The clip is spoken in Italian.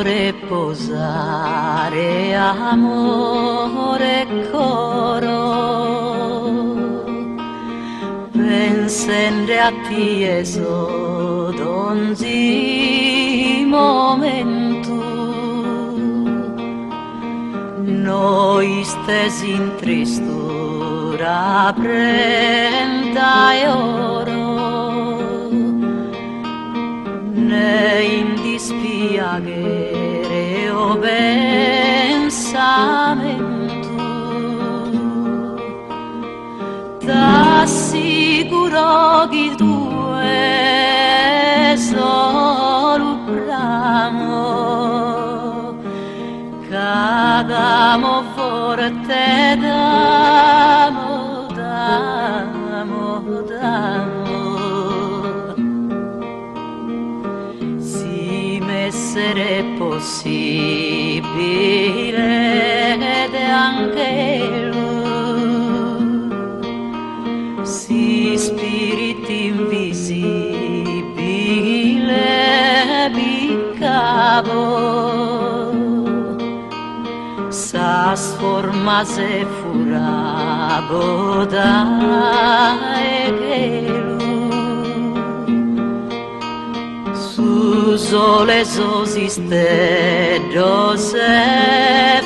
reposare amore e coro, pensando a ti eso d'ogni momento. Noi stesi in tristura prenda e oro, ne in dispiacere o pensamento, t'assicuro che tu è solo bramo, cadamo forte d'amo, d'amo, d'amo. Si m'essere possibile ed anche lui, si spiriti invisibile piccavo, sas formas e furabo da egelu, su sole sosiste Joseph